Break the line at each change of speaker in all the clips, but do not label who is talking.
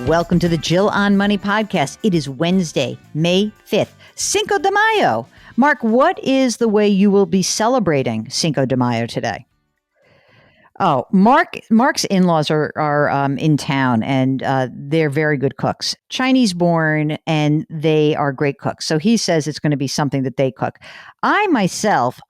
Welcome to the Jill on Money podcast. It is Wednesday, May 5th, Cinco de Mayo. Mark, what is the way you will be celebrating Cinco de Mayo today? Oh, Mark's in-laws are in town, and they're very good cooks. Chinese born, and they are great cooks. So he says it's going to be something that they cook. I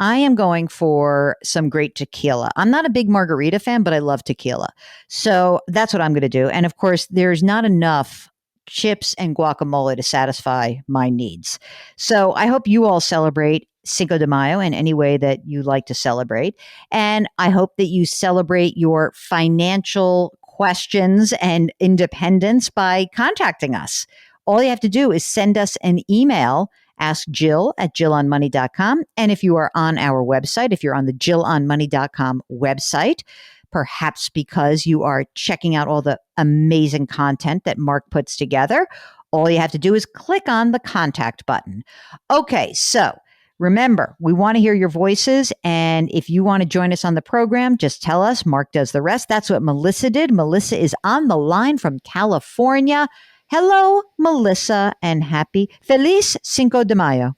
am going for some great tequila. I'm not a big margarita fan, but I love tequila. So that's what I'm going to do. And of course, there's not enough chips and guacamole to satisfy my needs. So I hope you all celebrate Cinco de Mayo in any way that you like to celebrate. And I hope that you celebrate your financial questions and independence by contacting us. All you have to do is send us an email, ask Jill at jillonmoney.com. And if you are on our website, if you're on the jillonmoney.com website, perhaps because you are checking out all the amazing content that Mark puts together, all you have to do is click on the contact button. Okay, so remember, we want to hear your voices. And if you want to join us on the program, just tell us. Mark does the rest. That's what Melissa did. Melissa is on the line from California. Hello, Melissa, and happy Feliz Cinco de Mayo.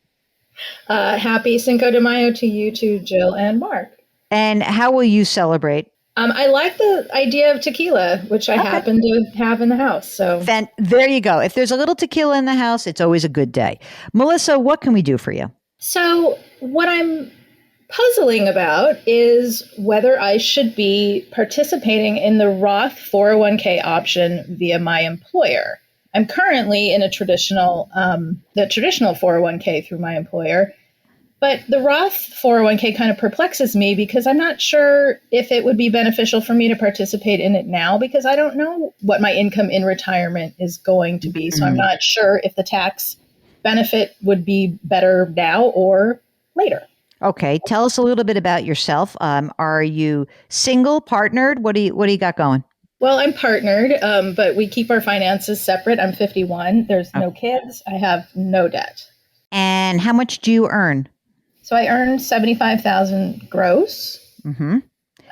Happy Cinco de Mayo to you too, Jill and Mark.
And how will you celebrate?
I like the idea of tequila, which I happen to have in the house. So
there you go. If there's a little tequila in the house, it's always a good day. Melissa, what can we do for you?
So what I'm puzzling about is whether I should be participating in the Roth 401k option via my employer. I'm currently in the traditional 401k through my employer. But the Roth 401k kind of perplexes me because I'm not sure if it would be beneficial for me to participate in it now because I don't know what my income in retirement is going to be. So I'm not sure if the tax benefit would be better now or later.
Okay. Tell us a little bit about yourself. Are you single, partnered? What do you got going?
Well, I'm partnered, but we keep our finances separate. I'm 51. There's no kids. I have no debt.
And how much do you earn?
So I earn $75,000 gross. Mm-hmm.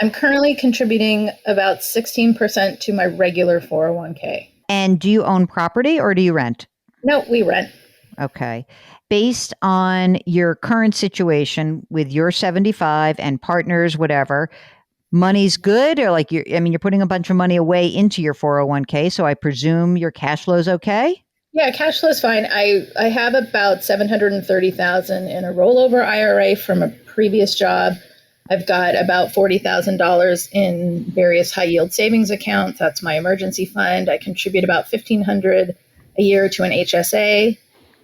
I'm currently contributing about 16% to my regular 401k.
And do you own property or do you rent?
No, we rent.
Okay. Based on your current situation with your 75 and partners, whatever, money's good, or like you're putting a bunch of money away into your 401k. So I presume your cash flow is okay?
Yeah, cash flow is fine. I have about $730,000 in a rollover IRA from a previous job. I've got about $40,000 in various high yield savings accounts. That's my emergency fund. I contribute about $1,500 a year to an HSA.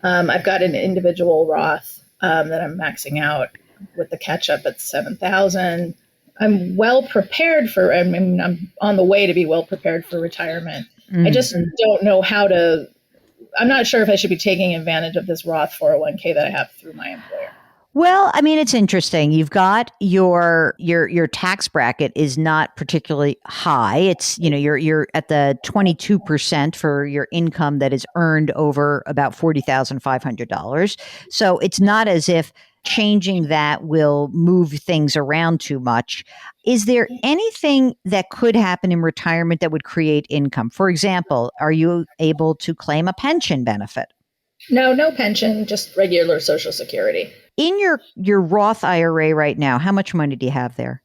I've got an individual Roth that I'm maxing out with the catch up at $7,000. I'm well prepared for. I'm on the way to be well prepared for retirement. Mm-hmm. I just don't know how to. I'm not sure if I should be taking advantage of this Roth 401k that I have through my employer.
Well, I mean, it's interesting. You've got your tax bracket is not particularly high. It's, you're at the 22% for your income that is earned over about $40,500. So it's not as if changing that will move things around too much. Is there anything that could happen in retirement that would create income? For example, are you able to claim a pension benefit?
No pension, just regular Social Security.
In your Roth IRA right now, how much money do you have there?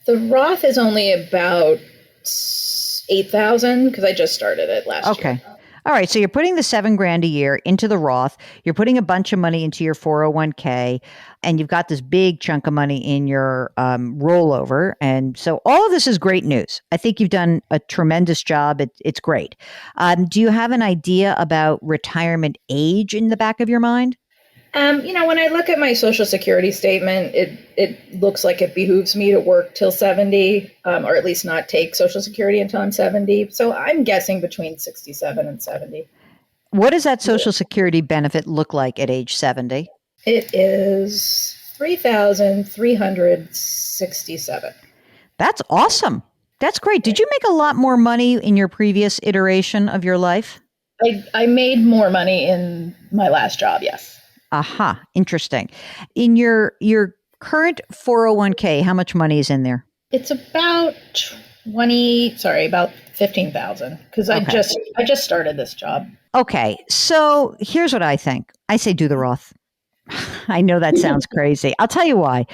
The Roth is only about $8,000 because I just started it last year.
Okay. All right. So you're putting the $7,000 a year into the Roth. You're putting a bunch of money into your 401k, and you've got this big chunk of money in your rollover. And so all of this is great news. I think you've done a tremendous job. It's great. Do you have an idea about retirement age in the back of your mind?
When I look at my Social Security statement, it looks like it behooves me to work till 70, or at least not take Social Security until I'm 70. So I'm guessing between 67 and 70.
What does that Social Security benefit look like at age 70?
It is $3,367.
That's awesome. That's great. Did you make a lot more money in your previous iteration of your life?
I made more money in my last job, yes.
Aha, interesting. In your current 401k, how much money is in there?
It's about about 15,000 because I just started this job.
Okay. So here's what I think. I say do the Roth. I know that sounds crazy. I'll tell you why.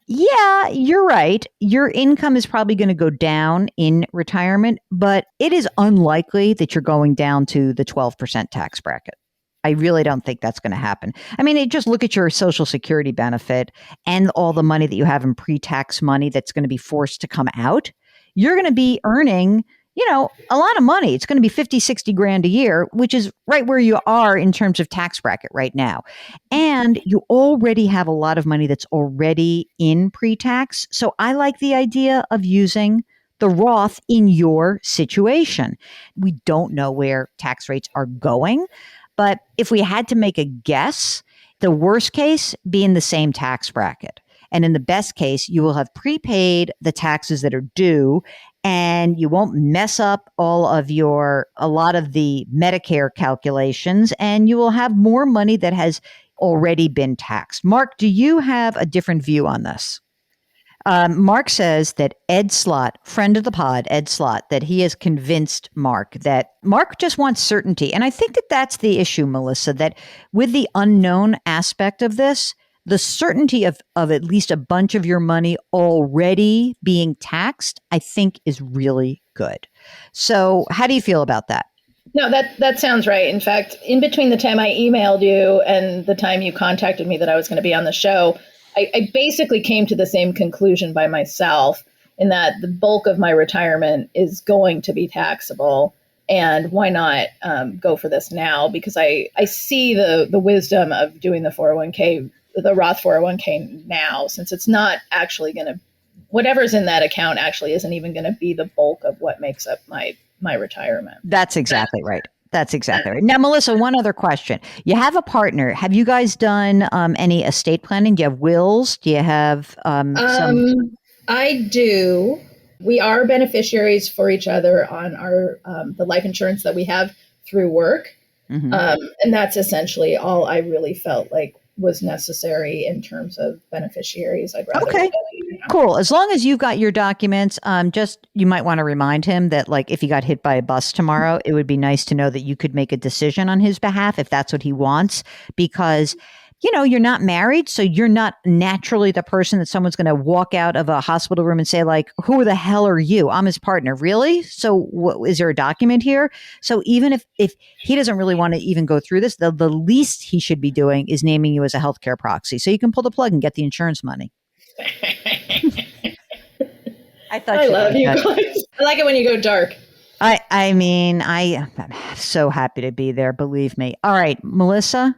Yeah, you're right. Your income is probably going to go down in retirement, but it is unlikely that you're going down to the 12% tax bracket. I really don't think that's going to happen. I mean, just look at your Social Security benefit and all the money that you have in pre-tax money that's going to be forced to come out. You're going to be earning, a lot of money. It's going to be 50, 60 grand a year, which is right where you are in terms of tax bracket right now. And you already have a lot of money that's already in pre-tax. So I like the idea of using the Roth in your situation. We don't know where tax rates are going, but if we had to make a guess, the worst case being the same tax bracket. And in the best case, you will have prepaid the taxes that are due, and you won't mess up a lot of the Medicare calculations, and you will have more money that has already been taxed. Mark, do you have a different view on this? Mark says that Ed Slott, friend of the pod, Ed Slott, that he has convinced Mark that Mark just wants certainty. And I think that that's the issue, Melissa, that with the unknown aspect of this, the certainty of at least a bunch of your money already being taxed, I think is really good. So how do you feel about that?
No, that sounds right. In fact, in between the time I emailed you and the time you contacted me that I was going to be on the show, I basically came to the same conclusion by myself in that the bulk of my retirement is going to be taxable. And why not go for this now? Because I see the wisdom of doing the 401k, the Roth 401k now, since it's not actually going to, whatever's in that account actually isn't even going to be the bulk of what makes up my retirement.
That's exactly right. That's exactly right. Now, Melissa, one other question. You have a partner. Have you guys done any estate planning? Do you have wills? Do you have some?
I do. We are beneficiaries for each other on our the life insurance that we have through work. Mm-hmm. And that's essentially all I really felt like was necessary in terms of beneficiaries. I'd rather.
Okay. Cool. As long as you've got your documents, you might want to remind him that, like, if he got hit by a bus tomorrow, it would be nice to know that you could make a decision on his behalf if that's what he wants, because you're not married, so you're not naturally the person that someone's going to walk out of a hospital room and say, like, who the hell are you? I'm his partner. Really? So is there a document here? So even if he doesn't really want to even go through this, the least he should be doing is naming you as a healthcare proxy, so you can pull the plug and get the insurance money. I
love you guys. I like it when you go dark.
I mean, I'm so happy to be there. Believe me. All right, Melissa,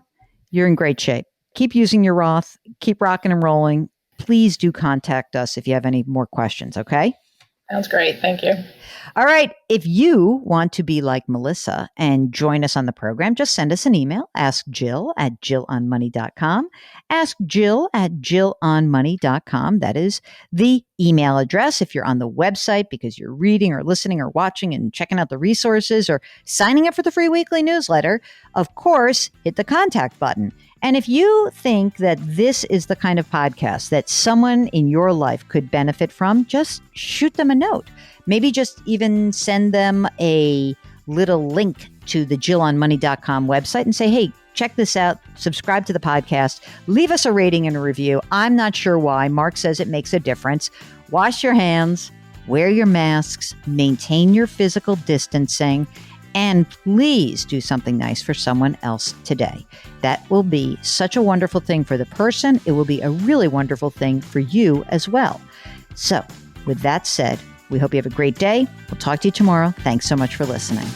you're in great shape. Keep using your Roth. Keep rocking and rolling. Please do contact us if you have any more questions. Okay.
Sounds great. Thank you.
All right. If you want to be like Melissa and join us on the program, just send us an email. Ask Jill at jillonmoney.com. Ask Jill at jillonmoney.com. That is the email address. If you're on the website because you're reading or listening or watching and checking out the resources or signing up for the free weekly newsletter, of course, hit the contact button. And if you think that this is the kind of podcast that someone in your life could benefit from, just shoot them a note. Maybe just even send them a little link to the jillonmoney.com website and say, hey, check this out. Subscribe to the podcast. Leave us a rating and a review. I'm not sure why. Mark says it makes a difference. Wash your hands, wear your masks, maintain your physical distancing, and please do something nice for someone else today. That will be such a wonderful thing for the person. It will be a really wonderful thing for you as well. So with that said, we hope you have a great day. We'll talk to you tomorrow. Thanks so much for listening.